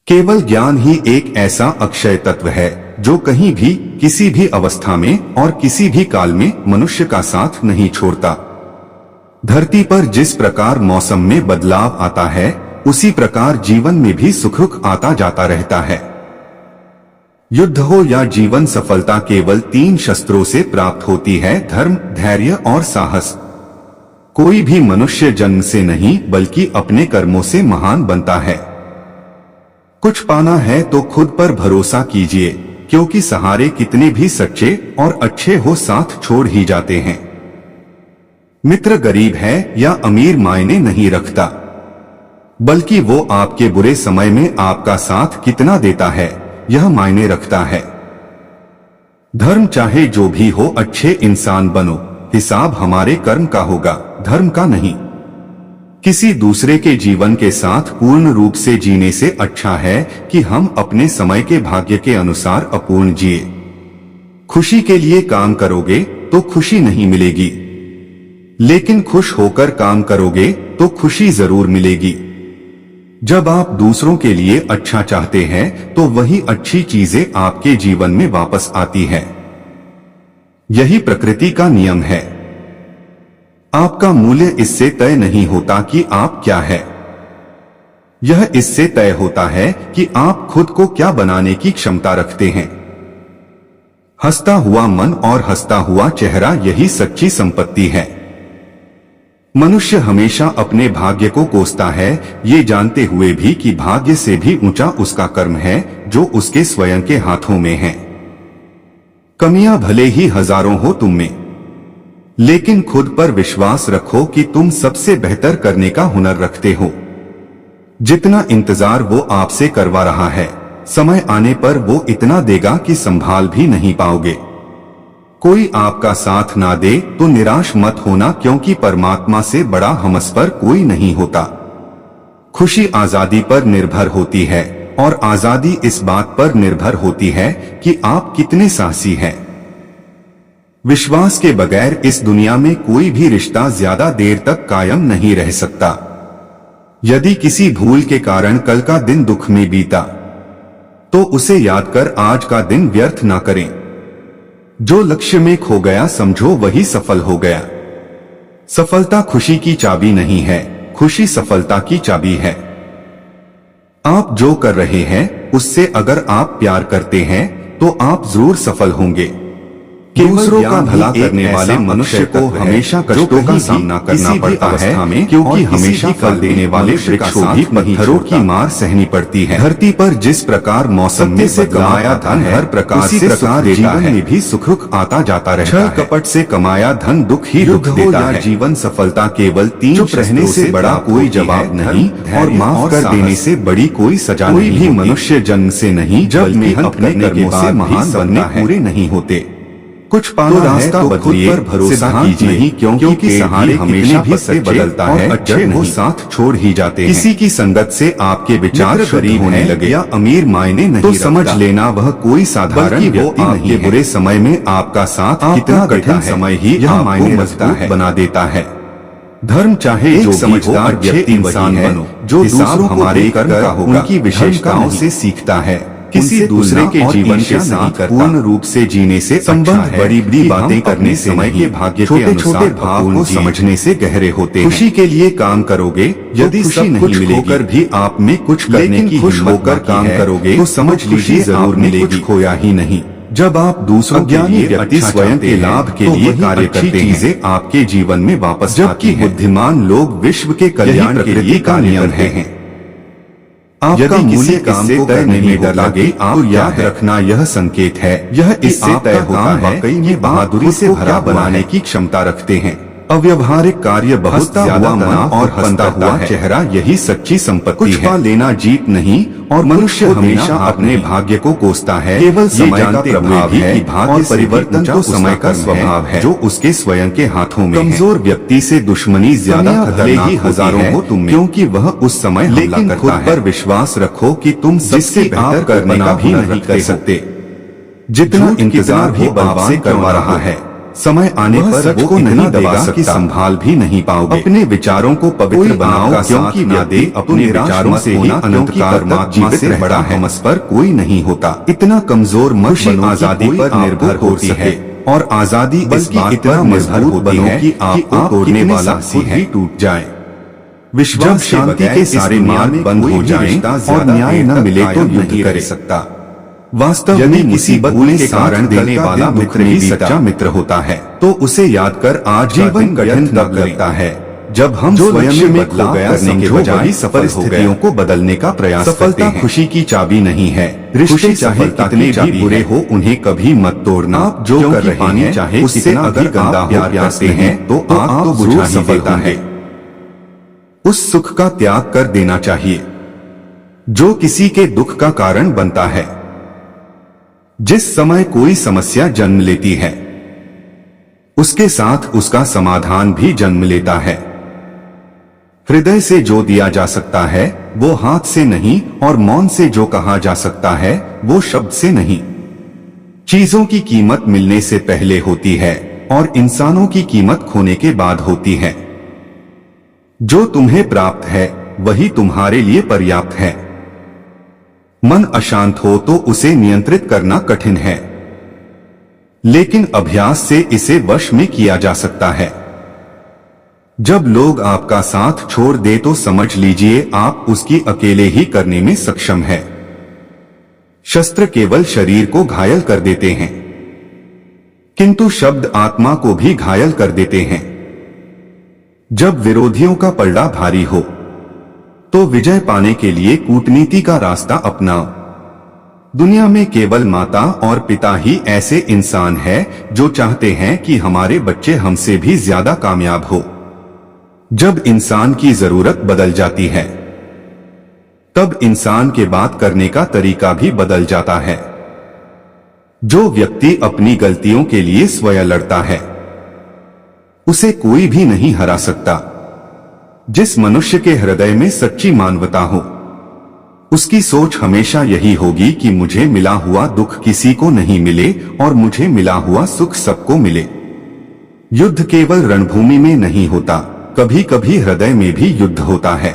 केवल ज्ञान ही एक ऐसा अक्षय तत्व है जो कहीं भी, किसी भी अवस्था में और किसी भी काल में मनुष्य का साथ नहीं छोड़ता। धरती पर जिस प्रकार मौसम में बदलाव आता है, उसी प्रकार जीवन में भी सुख आता जाता रहता है। युद्ध हो या जीवन सफलता केवल 3 शस्त्रों से प्राप्त होती है, धर्म, धैर्य और साहस। कोई भी मनुष्य जन्म से नहीं बल्कि अपने कर्मों से महान बनता है। कुछ पाना है तो खुद पर भरोसा कीजिए, क्योंकि सहारे कितने भी सच्चे और अच्छे हो साथ छोड़ ही जाते हैं। मित्र गरीब है या अमीर मायने नहीं रखता, बल्कि वो आपके बुरे समय में आपका साथ कितना देता है यह मायने रखता है। धर्म चाहे जो भी हो, अच्छे इंसान बनो, हिसाब हमारे कर्म का होगा, धर्म का नहीं। किसी दूसरे के जीवन के साथ पूर्ण रूप से जीने से अच्छा है कि हम अपने समय के भाग्य के अनुसार अपूर्ण जिए। खुशी के लिए काम करोगे तो खुशी नहीं मिलेगी, लेकिन खुश होकर काम करोगे तो खुशी जरूर मिलेगी। जब आप दूसरों के लिए अच्छा चाहते हैं तो वही अच्छी चीजें आपके जीवन में वापस आती हैं। यही प्रकृति का नियम है। आपका मूल्य इससे तय नहीं होता कि आप क्या है, यह इससे तय होता है कि आप खुद को क्या बनाने की क्षमता रखते हैं। हंसता हुआ मन और हंसता हुआ चेहरा, यही सच्ची संपत्ति है। मनुष्य हमेशा अपने भाग्य को कोसता है, ये जानते हुए भी कि भाग्य से भी ऊंचा उसका कर्म है जो उसके स्वयं के हाथों में है। कमियां भले ही हजारों हो तुम में, लेकिन खुद पर विश्वास रखो कि तुम सबसे बेहतर करने का हुनर रखते हो। जितना इंतजार वो आपसे करवा रहा है, समय आने पर वो इतना देगा कि संभाल भी नहीं पाओगे। कोई आपका साथ ना दे तो निराश मत होना, क्योंकि परमात्मा से बड़ा हमसफर कोई नहीं होता। खुशी आजादी पर निर्भर होती है और आजादी इस बात पर निर्भर होती है कि आप कितने साहसी हैं। विश्वास के बगैर इस दुनिया में कोई भी रिश्ता ज्यादा देर तक कायम नहीं रह सकता। यदि किसी भूल के कारण कल का दिन दुख में बीता, तो उसे याद कर आज का दिन व्यर्थ ना करें। जो लक्ष्य में खो गया समझो वही सफल हो गया। सफलता खुशी की चाबी नहीं है, खुशी सफलता की चाबी है। आप जो कर रहे हैं उससे अगर आप प्यार करते हैं तो आप जरूर सफल होंगे। दूसरों का भला करने वाले मनुष्य को हमेशा कष्टों का सामना करना पड़ता है, क्योंकि हमेशा फल देने वाले वृक्षों भी पत्थरों की मार सहनी पड़ती है। धरती पर जिस प्रकार मौसम में से कमाया धन हर प्रकार से सुख देता है, में भी सुख आता जाता रहता है। कपट से कमाया धन दुख ही दुख देता है। जीवन सफलता केवल 3 रहने से बड़ा कोई जवाब नहीं, और माफ कर देने से बड़ी कोई सजा नहीं। कोई भी मनुष्य जन्म से नहीं, जब मेहनत करने के बाद महान बनने पूरे नहीं होते। कुछ पाना है तो खुद पर भरोसा कीजिए नहीं, क्योंकि सहारे हमेशा भी से बदलता है, अच्छे हो साथ छोड़ ही जाते हैं। किसी की संगत से आपके विचार गरीब होने लगे या अमीर मायने नहीं तो समझ लेना वह कोई साधारण व्यक्ति नहीं है। बुरे समय में आपका साथ कितना कठिन समय ही यह मायने रखता है, बना देता है। धर्म चाहे जो समझदार व्यक्ति इंसान बनो, जो दूसरों हमारे कर्म का होगा, उनकी विशेषताओं से सीखता है। किसी दूसरे के जीवन के साथ पूर्ण रूप से जीने से संबंध बड़ी बड़ी बातें करने से समय के भाग्य के अनुसार भाव को समझने से गहरे होते हैं। खुशी के लिए काम करोगे, यदि सब कुछ होकर भी आप में कुछ करने की खुश होकर काम करोगे तो समझ लीजिए जरूर मिलेगी, खोया ही नहीं। जब आप दूसरों ज्ञानी व्यक्ति स्वयं के लाभ के लिए कार्य करते हैं, चीजें आपके जीवन में वापस आती हैं। बुद्धिमान लोग विश्व के कल्याण के लिए का नियम है। आपका मूल्य काम को करने में डर लगे, आप याद रखना यह संकेत है, यह इससे तय होता है वाकई में बहादुरी से भरा बनाने की क्षमता रखते हैं। अव्यवहारिक कार्य बहुत ज्यादा मन और हंसता हुआ चेहरा, यही सच्ची संपत्ति है। कुछ लेना जीत नहीं, और मनुष्य हमेशा अपने भाग्य को कोसता है। केवल समय का प्रभाव है कि भाग्य परिवर्तन तो समय का स्वभाव है जो उसके स्वयं के हाथों में है। कमजोर व्यक्ति से दुश्मनी ज्यादा खतरनाक ही हजारों हो तुम में, क्योंकि वह उस समय लेकिन खुद पर विश्वास रखो कि तुम सबसे बेहतर करने का भी नहीं कर सकते। जितना इंतजार भी आपसे करवा रहा है, समय आने पर सच को नहीं दबा सकता, संभाल भी नहीं पाओगे। अपने विचारों को पवित्र बनाओ, क्योंकि ना दे अपने विचारों से ही अनंत काल तक जीवित रहता है। हमस पर कोई नहीं होता। इतना कमजोर मत बनो, आजादी पर निर्भर होती है, और आजादी इस बात पर निर्भर होती है कि आपको तोड़ने वाला खुद ही टूट जाए। जब शांति के सारे मार्ग बंद हो जाएं और न्याय न मिले तो युद्ध करे सकता। वास्तव में किसी भूल के कारण देने वाला मित्र ही सच्चा मित्र होता है, तो उसे याद कर आजीवन कठिन तक लगता है। जब हम स्वयं में बदलाव करने के बजाय परिस्थितियों को बदलने का प्रयास करते हैं। खुशी की चाबी नहीं है। रिश्ते चाहे कितने भी बुरे हो, उन्हें कभी मत तोड़ना। आप जो कर रहे हैं चाहे उससे अगर गंदा प्यार करते हैं तो आग तो बुझा ही देता है। उस सुख का त्याग कर देना चाहिए जो किसी के दुख का कारण बनता है। जिस समय कोई समस्या जन्म लेती है, उसके साथ उसका समाधान भी जन्म लेता है। हृदय से जो दिया जा सकता है वो हाथ से नहीं, और मौन से जो कहा जा सकता है वो शब्द से नहीं। चीजों की कीमत मिलने से पहले होती है और इंसानों की कीमत खोने के बाद होती है। जो तुम्हें प्राप्त है वही तुम्हारे लिए पर्याप्त है। मन अशांत हो तो उसे नियंत्रित करना कठिन है, लेकिन अभ्यास से इसे वश में किया जा सकता है। जब लोग आपका साथ छोड़ दे तो समझ लीजिए आप उसकी अकेले ही करने में सक्षम है। शस्त्र केवल शरीर को घायल कर देते हैं, किंतु शब्द आत्मा को भी घायल कर देते हैं। जब विरोधियों का पलड़ा भारी हो तो विजय पाने के लिए कूटनीति का रास्ता अपनाओ। दुनिया में केवल माता और पिता ही ऐसे इंसान हैं जो चाहते हैं कि हमारे बच्चे हमसे भी ज्यादा कामयाब हो। जब इंसान की जरूरत बदल जाती है तब इंसान के बात करने का तरीका भी बदल जाता है। जो व्यक्ति अपनी गलतियों के लिए स्वयं लड़ता है उसे कोई भी नहीं हरा सकता। जिस मनुष्य के हृदय में सच्ची मानवता हो उसकी सोच हमेशा यही होगी कि मुझे मिला हुआ दुख किसी को नहीं मिले और मुझे मिला हुआ सुख सबको मिले। युद्ध केवल रणभूमि में नहीं होता, कभी कभी हृदय में भी युद्ध होता है।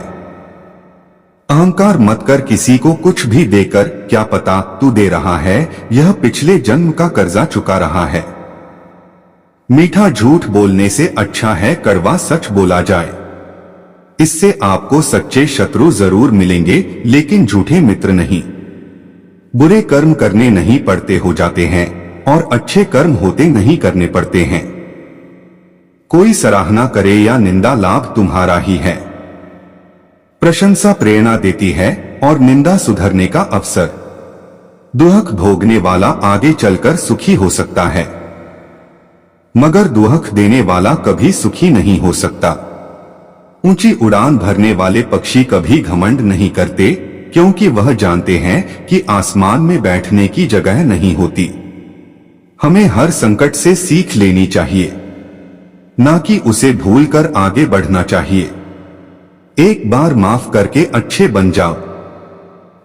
अहंकार मत कर किसी को कुछ भी देकर, क्या पता तू दे रहा है यह पिछले जन्म का कर्जा चुका रहा है। मीठा झूठ बोलने से अच्छा है कड़वा सच बोला जाए। इससे आपको सच्चे शत्रु जरूर मिलेंगे लेकिन झूठे मित्र नहीं। बुरे कर्म करने नहीं पड़ते हो जाते हैं और अच्छे कर्म होते नहीं करने पड़ते हैं। कोई सराहना करे या निंदा लाभ तुम्हारा ही है। प्रशंसा प्रेरणा देती है और निंदा सुधरने का अवसर। दुख भोगने वाला आगे चलकर सुखी हो सकता है, मगर दुख देने वाला कभी सुखी नहीं हो सकता। ऊंची उड़ान भरने वाले पक्षी कभी घमंड नहीं करते, क्योंकि वह जानते हैं कि आसमान में बैठने की जगह नहीं होती। हमें हर संकट से सीख लेनी चाहिए, ना कि उसे भूलकर आगे बढ़ना चाहिए। एक बार माफ करके अच्छे बन जाओ,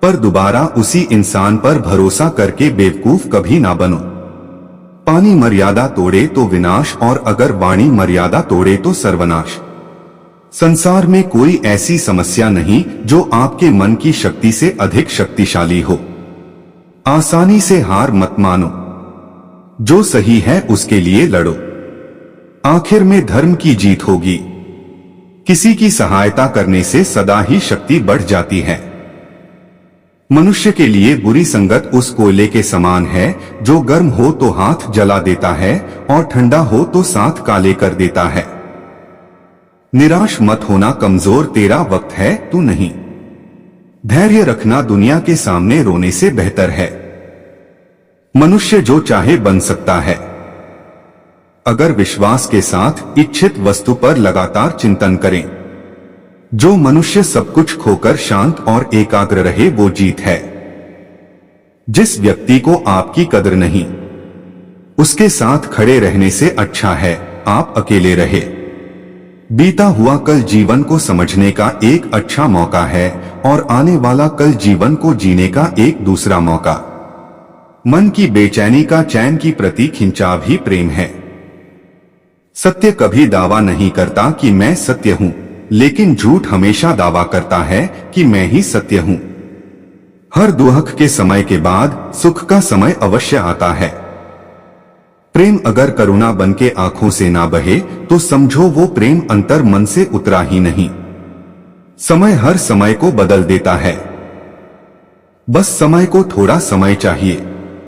पर दोबारा उसी इंसान पर भरोसा करके बेवकूफ कभी ना बनो। पानी मर्यादा तोड़े तो विनाश, और अगर वाणी मर्यादा तोड़े तो सर्वनाश। संसार में कोई ऐसी समस्या नहीं जो आपके मन की शक्ति से अधिक शक्तिशाली हो। आसानी से हार मत मानो, जो सही है उसके लिए लड़ो। आखिर में धर्म की जीत होगी। किसी की सहायता करने से सदा ही शक्ति बढ़ जाती है। मनुष्य के लिए बुरी संगत उस कोयले के समान है जो गर्म हो तो हाथ जला देता है और ठंडा हो तो साथ काले कर देता है। निराश मत होना कमजोर, तेरा वक्त है तू नहीं। धैर्य रखना दुनिया के सामने रोने से बेहतर है। मनुष्य जो चाहे बन सकता है अगर विश्वास के साथ इच्छित वस्तु पर लगातार चिंतन करें। जो मनुष्य सब कुछ खोकर शांत और एकाग्र रहे वो जीत है। जिस व्यक्ति को आपकी कदर नहीं, उसके साथ खड़े रहने से अच्छा है आप अकेले रहे। बीता हुआ कल जीवन को समझने का एक अच्छा मौका है और आने वाला कल जीवन को जीने का एक दूसरा मौका। मन की बेचैनी का चैन की प्रति खिंचाव ही प्रेम है। सत्य कभी दावा नहीं करता कि मैं सत्य हूं, लेकिन झूठ हमेशा दावा करता है कि मैं ही सत्य हूं। हर दुख के समय के बाद सुख का समय अवश्य आता है। प्रेम अगर करुणा बन के आंखों से ना बहे तो समझो वो प्रेम अंतर मन से उतरा ही नहीं। समय हर समय को बदल देता है, बस समय को थोड़ा समय चाहिए।